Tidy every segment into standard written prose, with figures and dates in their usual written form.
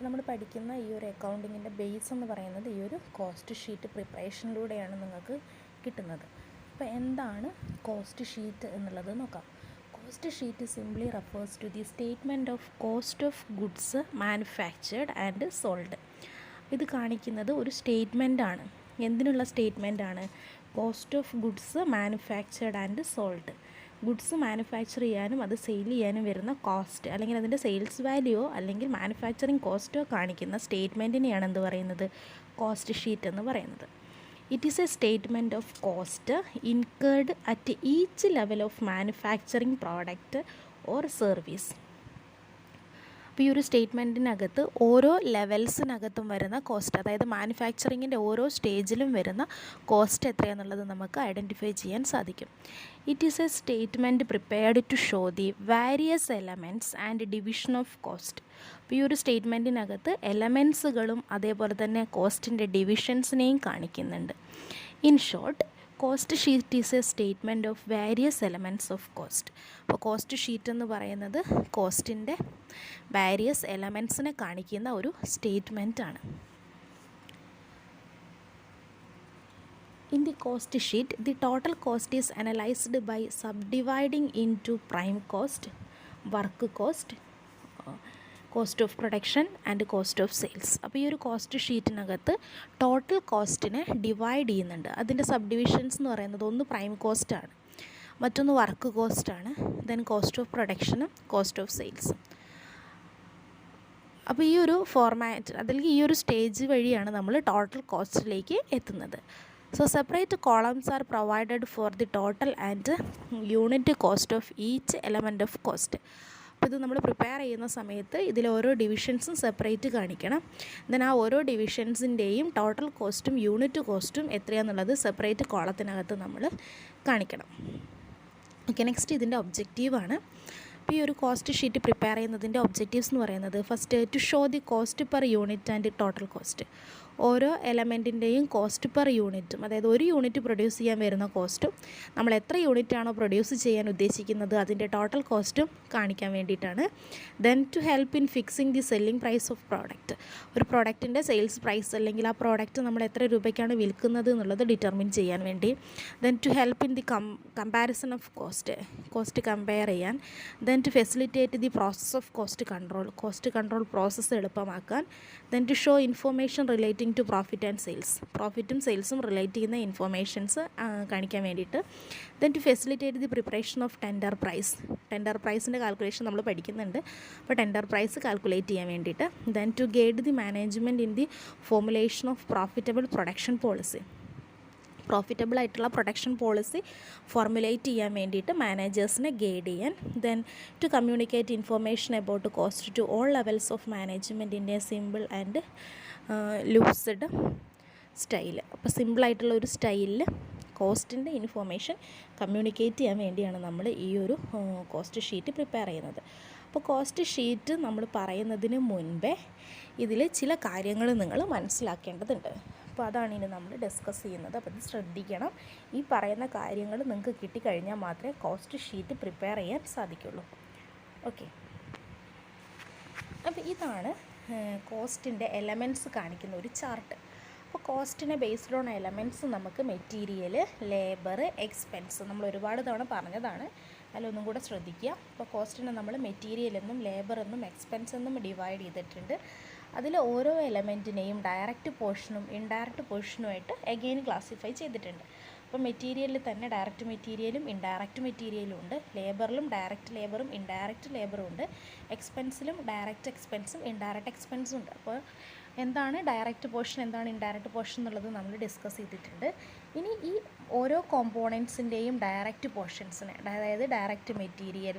നമ്മൾ പഠിക്കുന്ന ഈ ഒരു അക്കൗണ്ടിങ്ങിൻ്റെ ബേസ് എന്ന് പറയുന്നത് ഈ ഒരു കോസ്റ്റ് ഷീറ്റ് പ്രിപ്പറേഷനിലൂടെയാണ് നിങ്ങൾക്ക് കിട്ടുന്നത്. അപ്പോൾ എന്താണ് കോസ്റ്റ് ഷീറ്റ് എന്നുള്ളത് നോക്കാം. Cost sheet simply refers to the statement of cost of goods manufactured and sold. ഇത് കാണിക്കുന്നത് ഒരു സ്റ്റേറ്റ്മെൻറ്റാണ്. എന്തിനുള്ള സ്റ്റേറ്റ്മെൻറ്റാണ്? Cost of goods manufactured and sold. Goods manufacture ചെയ്യാനും അത് സെയിൽ ചെയ്യാനും വരുന്ന കോസ്റ്റ് അല്ലെങ്കിൽ അതിൻ്റെ സെയിൽസ് വാല്യൂയോ അല്ലെങ്കിൽ മാനുഫാക്ചറിങ് കോസ്റ്റോ കാണിക്കുന്ന സ്റ്റേറ്റ്മെൻറ്റിനെയാണ് എന്ത് പറയുന്നത്? കോസ്റ്റ് ഷീറ്റ് എന്ന് പറയുന്നത്. It is a statement of cost incurred at each level of manufacturing product or service. അപ്പോൾ ഈ ഒരു സ്റ്റേറ്റ്മെൻറ്റിനകത്ത് ഓരോ ലെവൽസിനകത്തും വരുന്ന കോസ്റ്റ്, അതായത് മാനുഫാക്ചറിങ്ങിൻ്റെ ഓരോ സ്റ്റേജിലും വരുന്ന കോസ്റ്റ് എത്രയാണെന്നുള്ളത് നമുക്ക് ഐഡൻറ്റിഫൈ ചെയ്യാൻ സാധിക്കും. It is a statement prepared to show the various elements and division of cost. അപ്പോൾ ഈ ഒരു സ്റ്റേറ്റ്മെൻറ്റിനകത്ത് എലമെൻറ്റ്സുകളും അതേപോലെ തന്നെ കോസ്റ്റിൻ്റെ ഡിവിഷൻസിനെയും കാണിക്കുന്നുണ്ട്. In short, cost sheet is a statement of various elements of cost. അപ്പോൾ കോസ്റ്റ് ഷീറ്റ് എന്ന് പറയുന്നത് കോസ്റ്റിൻ്റെ വാരിയസ് എലമെൻറ്റ്സിനെ കാണിക്കുന്ന ഒരു സ്റ്റേറ്റ്മെൻറ്റ് ആണ്. In the cost sheet, the total cost is analysed by subdividing into prime cost, work cost, cost of production and cost of sales. അപ്പോൾ ഈ ഒരു കോസ്റ്റ് ഷീറ്റിനകത്ത് ടോട്ടൽ കോസ്റ്റിനെ ഡിവൈഡ് ചെയ്യുന്നുണ്ട്. അതിൻ്റെ സബ് ഡിവിഷൻസ് എന്ന് പറയുന്നത് ഒന്ന് പ്രൈം കോസ്റ്റാണ്, മറ്റൊന്ന് വർക്ക് കോസ്റ്റാണ്, ദെൻ കോസ്റ്റ് ഓഫ് പ്രൊഡക്ഷനും കോസ്റ്റ് ഓഫ് സെയിൽസും. അപ്പോൾ ഈ ഒരു ഫോർമാറ്റ് അല്ലെങ്കിൽ ഈ ഒരു സ്റ്റേജ് വഴിയാണ് നമ്മൾ ടോട്ടൽ കോസ്റ്റിലേക്ക് എത്തുന്നത്. So separate columns are provided for the total and unit cost of each element of cost. അപ്പോൾ ഇത് നമ്മൾ പ്രിപ്പയർ ചെയ്യുന്ന സമയത്ത് ഇതിൽ ഓരോ ഡിവിഷൻസും സെപ്പറേറ്റ് കാണിക്കണം. ദെൻ ആ ഓരോ ഡിവിഷൻസിൻ്റെയും ടോട്ടൽ കോസ്റ്റും യൂണിറ്റ് കോസ്റ്റും എത്രയാണെന്നുള്ളത് സെപ്പറേറ്റ് കോളത്തിനകത്ത് നമ്മൾ കാണിക്കണം. ഓക്കെ, നെക്സ്റ്റ് ഇതിൻ്റെ ഒബ്ജക്റ്റീവാണ്. അപ്പോൾ ഈ ഒരു കോസ്റ്റ് ഷീറ്റ് പ്രിപ്പയർ ചെയ്യുന്നതിൻ്റെ ഒബ്ജക്റ്റീവ്സ് എന്ന് പറയുന്നത് first to show the cost per unit and total cost. ഓരോ എലമെൻറ്റിൻ്റെയും കോസ്റ്റ് പെർ യൂണിറ്റും, അതായത് ഒരു യൂണിറ്റ് പ്രൊഡ്യൂസ് ചെയ്യാൻ വരുന്ന കോസ്റ്റും നമ്മൾ എത്ര യൂണിറ്റാണോ പ്രൊഡ്യൂസ് ചെയ്യാൻ ഉദ്ദേശിക്കുന്നത് അതിൻ്റെ ടോട്ടൽ കോസ്റ്റും കാണിക്കാൻ വേണ്ടിയിട്ടാണ്. Then to help in fixing the selling price of product. ഒരു പ്രോഡക്റ്റിൻ്റെ സെയിൽസ് പ്രൈസ് അല്ലെങ്കിൽ ആ പ്രോഡക്റ്റ് നമ്മൾ എത്ര രൂപയ്ക്കാണ് വിൽക്കുന്നത് എന്നുള്ളത് ഡിറ്റർമിൻ ചെയ്യാൻ വേണ്ടി. Then to help in the comparison of cost compare ചെയ്യാൻ. Then to facilitate the process of cost control process എളുപ്പമാക്കാൻ. Then to show information relating to profit and sales, പ്രോഫിറ്റും സെയിൽസും റിലേറ്റ് ചെയ്യുന്ന ഇൻഫോർമേഷൻസ് കാണിക്കാൻ വേണ്ടിയിട്ട്. Then to facilitate the preparation of tender പ്രൈസിൻ്റെ calculation നമ്മൾ പഠിക്കുന്നുണ്ട്. അപ്പോൾ ടെൻഡർ പ്രൈസ് കാൽക്കുലേറ്റ് ചെയ്യാൻ വേണ്ടിയിട്ട്. Then to guide the management in the formulation of profitable production policy. Profitable ആയിട്ടുള്ള പ്രൊഡക്ഷൻ പോളിസി ഫോർമുലേറ്റ് ചെയ്യാൻ വേണ്ടിയിട്ട് മാനേജേഴ്സിനെ ഗൈഡ് ചെയ്യാൻ. Then to communicate information about cost to all levels of management in a simple and lucid style. അപ്പോൾ സിമ്പിളായിട്ടുള്ള ഒരു സ്റ്റൈലിൽ കോസ്റ്റിൻ്റെ information communicate ചെയ്യാൻ വേണ്ടിയാണ് നമ്മൾ ഈ ഒരു കോസ്റ്റ് ഷീറ്റ് പ്രിപ്പയർ ചെയ്യുന്നത്. അപ്പോൾ കോസ്റ്റ് ഷീറ്റ് നമ്മൾ പറയുന്നതിന് മുൻപേ ഇതിൽ ചില കാര്യങ്ങൾ നിങ്ങൾ മനസ്സിലാക്കേണ്ടതുണ്ട്. അപ്പോൾ അതാണ് ഇനി നമ്മൾ ഡിസ്കസ് ചെയ്യുന്നത്. അപ്പോൾ ഇത് ശ്രദ്ധിക്കണം. ഈ പറയുന്ന കാര്യങ്ങൾ നിങ്ങൾക്ക് കിട്ടിക്കഴിഞ്ഞാൽ മാത്രമേ കോസ്റ്റ് ഷീറ്റ് പ്രിപ്പയർ ചെയ്യാൻ സാധിക്കുള്ളൂ. ഓക്കെ, അപ്പോൾ ഇതാണ് കോസ്റ്റിൻ്റെ എലമെൻറ്റ്സ് കാണിക്കുന്ന ഒരു ചാർട്ട്. അപ്പോൾ കോസ്റ്റിനെ ബേസ്ഡ് ഓൺ എലമെൻറ്റ്സ് നമുക്ക് മെറ്റീരിയൽ, ലേബർ, എക്സ്പെൻസ് നമ്മൾ ഒരുപാട് തവണ പറഞ്ഞതാണ്, അതിലൊന്നും കൂടെ ശ്രദ്ധിക്കുക. അപ്പോൾ കോസ്റ്റിനെ നമ്മൾ മെറ്റീരിയൽ എന്നും ലേബർ എന്നും എക്സ്പെൻസ് എന്നും ഡിവൈഡ് ചെയ്തിട്ടുണ്ട്. അതിൽ ഓരോ എലമെൻറ്റിനെയും ഡയറക്റ്റ് പോർഷനും ഇൻഡയറക്റ്റ് പോർഷനുമായിട്ട് എഗെയിൻ ക്ലാസിഫൈ ചെയ്തിട്ടുണ്ട്. അപ്പോൾ മെറ്റീരിയലിൽ തന്നെ ഡയറക്റ്റ് മെറ്റീരിയലും ഇൻഡയറക്റ്റ് മെറ്റീരിയലും ഉണ്ട്, ലേബറിലും ഡയറക്റ്റ് ലേബറും ഇൻഡയറക്റ്റ് ലേബറും ഉണ്ട്, എക്സ്പെൻസിലും ഡയറക്റ്റ് എക്സ്പെൻസും ഇൻഡയറക്റ്റ് എക്സ്പെൻസും ഉണ്ട്. അപ്പോൾ എന്താണ് ഡയറക്റ്റ് പോർഷൻ, എന്താണ് ഇൻഡയറക്റ്റ് പോർഷൻ എന്നുള്ളത് നമ്മൾ ഡിസ്കസ് ചെയ്തിട്ടുണ്ട്. ഇനി ഈ ഓരോ കോമ്പോണൻസിൻ്റെയും ഡയറക്റ്റ് പോർഷൻസിനെ, അതായത് direct material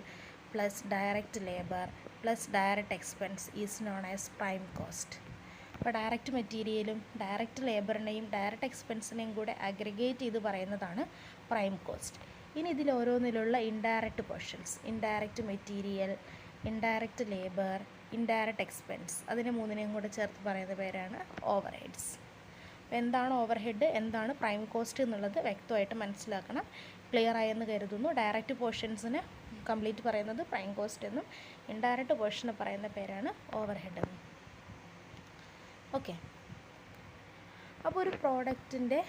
plus direct labour plus direct expense is known as prime cost. അപ്പോൾ ഡയറക്റ്റ് മെറ്റീരിയലും ഡയറക്റ്റ് ലേബറിനെയും ഡയറക്റ്റ് എക്സ്പെൻസിനെയും കൂടെ അഗ്രിഗേറ്റ് ചെയ്ത് പറയുന്നതാണ് പ്രൈം കോസ്റ്റ്. ഇനി ഇതിൽ ഓരോന്നിലുള്ള indirect portions, indirect material, indirect labour, indirect expense, അതിനെ മൂന്നിനെയും കൂടെ ചേർത്ത് പറയുന്ന പേരാണ് ഓവർ ഹെഡ്സ്. അപ്പോൾ എന്താണ് ഓവർ ഹെഡ്, എന്താണ് പ്രൈം കോസ്റ്റ് എന്നുള്ളത് വ്യക്തമായിട്ട് മനസ്സിലാക്കണം. ക്ലിയർ ആയെന്ന് കരുതുന്നു. ഡയറക്റ്റ് പോർഷൻസിന് കംപ്ലീറ്റ് പറയുന്നത് പ്രൈം കോസ്റ്റ് എന്നും ഇൻഡയറക്റ്റ് പോർഷന് പറയുന്ന പേരാണ് ഓവർ ഹെഡ് എന്നും. ഓക്കെ. അപ്പോൾ ഒരു പ്രോഡക്റ്റിൻ്റെ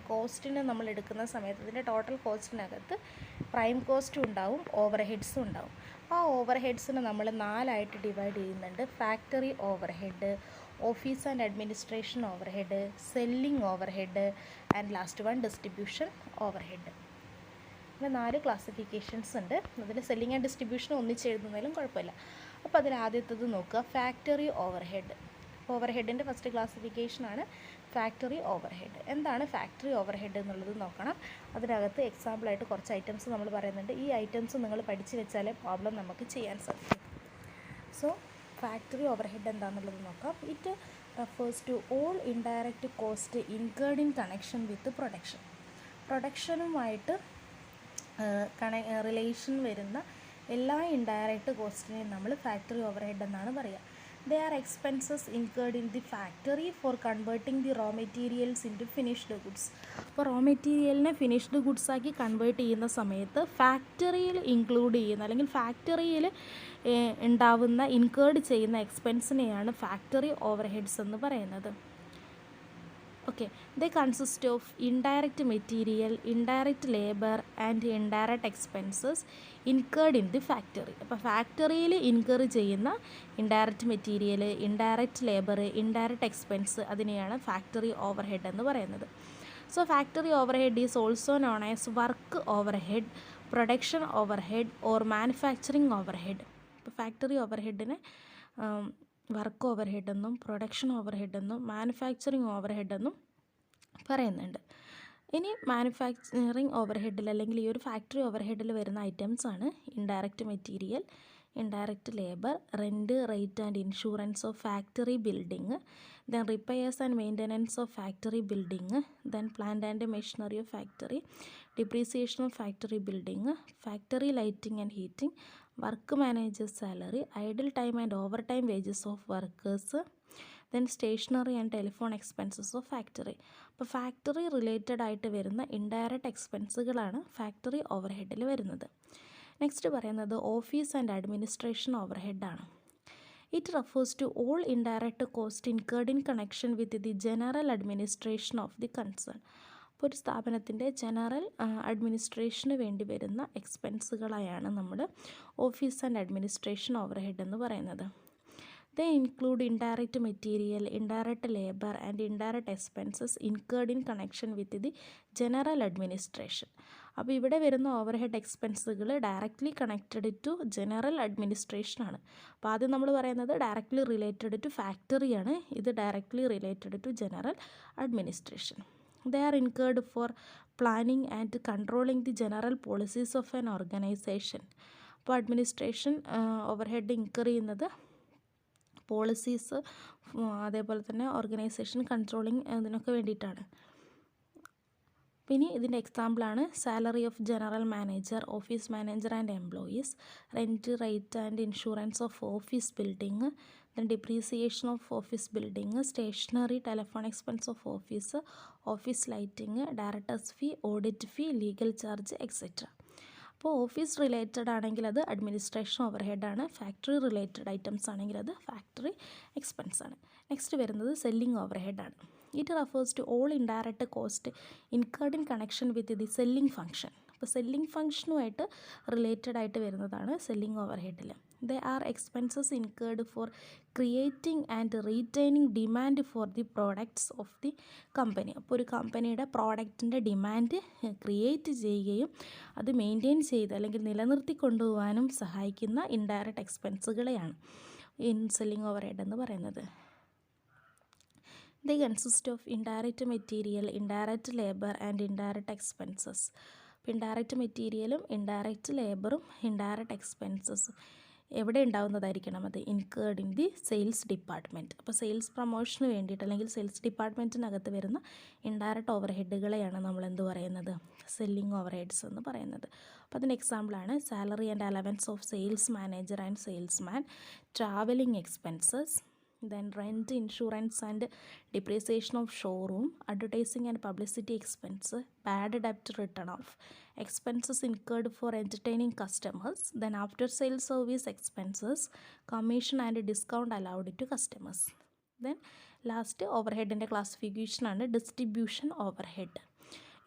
കോസ്റ്റിന് നമ്മൾ എടുക്കുന്ന സമയത്ത് ഇതിൻ്റെ ടോട്ടൽ കോസ്റ്റിനകത്ത് പ്രൈം കോസ്റ്റും ഉണ്ടാവും, ഓവർ ഹെഡ്സും ഉണ്ടാവും. ആ ഓവർ ഹെഡ്സിന് നമ്മൾ 4ആയിട്ട് ഡിവൈഡ് ചെയ്യുന്നുണ്ട്. Factory over head, office and administration over head, selling over head and last one distribution over head. അങ്ങനെ 4 ക്ലാസിഫിക്കേഷൻസ് ഉണ്ട്. അതിൽ സെല്ലിംഗ് ആൻഡ് ഡിസ്ട്രിബ്യൂഷൻ ഒന്നിച്ച് എഴുതുന്നതിലും കുഴപ്പമില്ല. അപ്പോൾ അതിൽ ആദ്യത്തേത് നോക്കുക, ഫാക്ടറി ഓവർ ഹെഡ്. ഓവർ ഹെഡിൻ്റെ ഫസ്റ്റ് ക്ലാസിഫിക്കേഷനാണ് ഫാക്ടറി ഓവർ ഹെഡ്. എന്താണ് ഫാക്ടറി ഓവർ ഹെഡ് എന്നുള്ളത് നോക്കണം. അതിനകത്ത് എക്സാമ്പിളായിട്ട് കുറച്ച് ഐറ്റംസ് നമ്മൾ പറയുന്നുണ്ട്. ഈ ഐറ്റംസ് നിങ്ങൾ പഠിച്ച് വെച്ചാലേ പ്രോബ്ലം നമുക്ക് ചെയ്യാൻ സാധിക്കും. സോ ഫാക്ടറി ഓവർ ഹെഡ് എന്താണെന്നുള്ളത് നോക്കാം. It refers to all indirect cost incurred in connection with production. പ്രൊഡക്ഷനുമായിട്ട് റിലേഷൻ വരുന്ന എല്ലാ ഇൻഡയറക്റ്റ് കോസ്റ്റിനെയും നമ്മൾ ഫാക്ടറി ഓവർ ഹെഡ് എന്നാണ് പറയുക. They are expenses incurred in the factory for converting the raw materials into finished goods. അപ്പോൾ raw മെറ്റീരിയലിനെ finished goods ആക്കി convert ചെയ്യുന്ന സമയത്ത് ഫാക്ടറിയിൽ ഇൻക്ലൂഡ് ചെയ്യുന്ന അല്ലെങ്കിൽ ഫാക്ടറിയിൽ ഉണ്ടാവുന്ന ഇൻകേർഡ് ചെയ്യുന്ന എക്സ്പെൻസിനെയാണ് ഫാക്ടറി ഓവർ ഹെഡ്സ് എന്ന് പറയുന്നത്. Okay, they consist of indirect material, indirect labor and indirect expenses incurred in the factory. അപ്പോൾ ഫാക്ടറിയിൽ ഇൻകർ ചെയ്യുന്ന indirect material, indirect labour, indirect expense, അതിനെയാണ് ഫാക്ടറി ഓവർ ഹെഡ് എന്ന് പറയുന്നത്. So factory overhead is also known as work overhead, production overhead or manufacturing overhead. ഇപ്പോൾ factory ഓവർ ഹെഡിനെ work ഓവർ ഹെഡെന്നും പ്രൊഡക്ഷൻ ഓവർ ഹെഡെന്നും മാനുഫാക്ചറിങ് ഓവർ ഹെഡെന്നും പറയുന്നുണ്ട്. ഇനി മാനുഫാക്ചറിങ് ഓവർ ഹെഡിൽ അല്ലെങ്കിൽ ഈ ഒരു ഫാക്ടറി ഓവർ ഹെഡിൽ വരുന്ന ഐറ്റംസാണ് indirect material, indirect labour, rent, rate and insurance of factory building, then repairs and maintenance of factory building, then plant and machinery of factory, depreciation of factory building, factory lighting and heating, work managers salary, idle time and overtime wages of workers, then stationery and telephone expenses of factory. അപ്പോൾ factory related ആയിട്ട് വരുന്ന indirect എക്സ്പെൻസുകളാണ് factory over ഹെഡിൽ വരുന്നത്. Next പറയുന്നത് office and administration ഓവർ ഹെഡാണ്. It refers to all indirect cost incurred in connection with the general administration of the concern. അപ്പോൾ ഒരു സ്ഥാപനത്തിൻ്റെ ജനറൽ അഡ്മിനിസ്ട്രേഷന് വേണ്ടി വരുന്ന എക്സ്പെൻസുകളായാണ് നമ്മൾ office and administration overhead എന്ന് പറയുന്നത്. They include indirect material, indirect labor and indirect expenses incurred in connection with the general administration. അപ്പോൾ ഇവിടെ വരുന്ന ഓവർ ഹെഡ് എക്സ്പെൻസുകൾ directly connected to general administration ആണ്. അപ്പോൾ ആദ്യം നമ്മൾ പറയുന്നത് ഡയറക്റ്റ്ലി റിലേറ്റഡ് ടു ഫാക്ടറിയാണ്, ഇത് directly related to general administration. They are incurred for planning and controlling the general policies of an organization. അപ്പോൾ അഡ്മിനിസ്ട്രേഷൻ ഓവർ ഹെഡ് ഇൻകർ ചെയ്യുന്നത് പോളിസീസ്, അതേപോലെ തന്നെ ഓർഗനൈസേഷൻ കൺട്രോളിങ്, ഇതിനൊക്കെ വേണ്ടിയിട്ടാണ്. പിന്നെ ഇതിൻ്റെ എക്സാമ്പിളാണ് salary of general manager, office manager and employees, rent, rate and insurance of office building, then depreciation of office building, stationery, telephone expense of office, office lighting, directors fee, audit fee, legal charge etcetera. അപ്പോൾ office related ആണെങ്കിൽ അത് administration ഓവർ ഹെഡാണ്, factory related items ആണെങ്കിൽ അത് factory expense ആണ്. Next വരുന്നത് selling ഓവർ ഹെഡാണ്. It refers to all indirect cost incurred in connection with the selling function. അപ്പോൾ സെല്ലിംഗ് ഫംഗ്ഷനുമായിട്ട് റിലേറ്റഡ് ആയിട്ട് വരുന്നതാണ് സെല്ലിംഗ് ഓവർ ഹെഡിൽ. They are expenses incurred for creating and retaining demand for the products of the company. അപ്പോൾ ഒരു കമ്പനിയുടെ പ്രോഡക്റ്റിൻ്റെ ഡിമാൻഡ് ക്രിയേറ്റ് ചെയ്യുകയും അത് മെയിൻറ്റെയിൻ ചെയ്ത് അല്ലെങ്കിൽ നിലനിർത്തി കൊണ്ടുപോകാനും സഹായിക്കുന്ന ഇൻഡയറക്റ്റ് എക്സ്പെൻസുകളെയാണ് സെല്ലിംഗ് ഓവർ ഹെഡ് എന്ന് പറയുന്നത്. They consist of indirect material, indirect labor and indirect expenses. അപ്പോൾ ഇൻഡയറക്റ്റ് മെറ്റീരിയലും ഇൻഡയറക്റ്റ് ലേബറും ഇൻഡയറക്റ്റ് എക്സ്പെൻസസും എവിടെ ഉണ്ടാവുന്നതായിരിക്കണം? അത് incurred in the sales department. അപ്പോൾ സെയിൽസ് പ്രൊമോഷന് വേണ്ടിയിട്ട് അല്ലെങ്കിൽ സെയിൽസ് ഡിപ്പാർട്ട്മെൻറ്റിനകത്ത് വരുന്ന ഇൻഡയറക്റ്റ് ഓവർ ഹെഡുകളെയാണ് നമ്മൾ എന്ത് പറയുന്നത്? സെല്ലിംഗ് ഓവർ ഹെഡ്സ് എന്ന് പറയുന്നത്. അപ്പോൾ അതിൻ്റെ എക്സാമ്പിളാണ് salary and allowance of sales manager and salesman, travelling expenses, then rent, insurance and depreciation of showroom, advertising and publicity expense, bad debt written off, expenses incurred for entertaining customers, then after sales service expenses, commission and discount allowed to customers. ദെൻ last ഓവർഹെഡിൻ്റെ ക്ലാസിഫിക്കേഷനാണ് distribution overhead.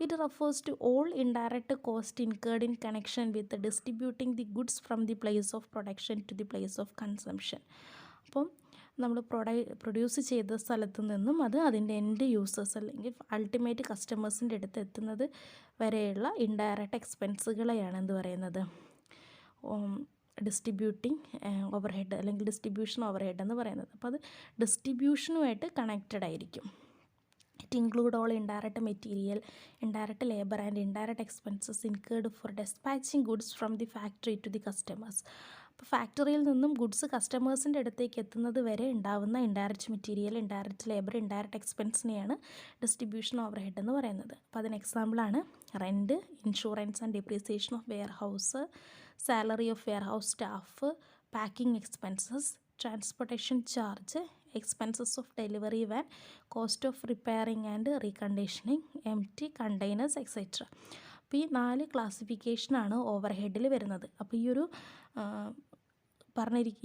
It refers to all indirect cost incurred in connection with distributing the goods from the place of production to the place of consumption. അപ്പം നമ്മൾ produce ചെയ്ത സ്ഥലത്തു നിന്നും അത് അതിൻ്റെ എൻഡ് യൂസേഴ്സ് അല്ലെങ്കിൽ അൾട്ടിമേറ്റ് കസ്റ്റമേഴ്സിൻ്റെ അടുത്ത് എത്തുന്നത് വരെയുള്ള ഇൻഡയറക്റ്റ് എക്സ്പെൻസുകളെയാണ് എന്ത് പറയുന്നത്, ഡിസ്ട്രിബ്യൂട്ടിംഗ് ഓവർഹെഡ് അല്ലെങ്കിൽ ഡിസ്ട്രിബ്യൂഷൻ ഓവർഹെഡ് എന്ന് പറയുന്നത്. അപ്പോൾ അത് ഡിസ്ട്രിബ്യൂഷനുമായിട്ട് കണക്റ്റഡ് ആയിരിക്കും. It include all indirect material, indirect labour and indirect expenses incurred for despatching goods from the factory to the customers. അപ്പോൾ ഫാക്ടറിയിൽ നിന്നും ഗുഡ്സ് കസ്റ്റമേഴ്സിൻ്റെ അടുത്തേക്ക് എത്തുന്നത് വരെ ഉണ്ടാവുന്ന indirect material, indirect labour, indirect എക്സ്പെൻസിനെയാണ് ഡിസ്ട്രിബ്യൂഷൻ ഓവർഹെഡ് എന്ന് പറയുന്നത്. അപ്പോൾ അതിന് എക്സാമ്പിളാണ് rent, insurance and depreciation of warehouse, salary of warehouse staff, packing expenses, transportation charge, expenses of delivery van, cost of repairing and reconditioning, empty containers etcetera. അപ്പോൾ ഈ 4 ക്ലാസിഫിക്കേഷനാണ് ഓവർഹെഡിൽ വരുന്നത്. അപ്പോൾ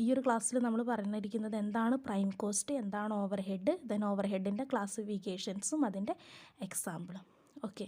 ഈ ഒരു ക്ലാസ്സിൽ നമ്മൾ പറഞ്ഞിരിക്കുന്നത് എന്താണ് പ്രൈം കോസ്റ്റ്, എന്താണ് ഓവർഹെഡ്, ദെൻ ഓവർഹെഡിൻ്റെ ക്ലാസിഫിക്കേഷൻസും അതിൻ്റെ എക്സാമ്പിളും. ഓക്കെ.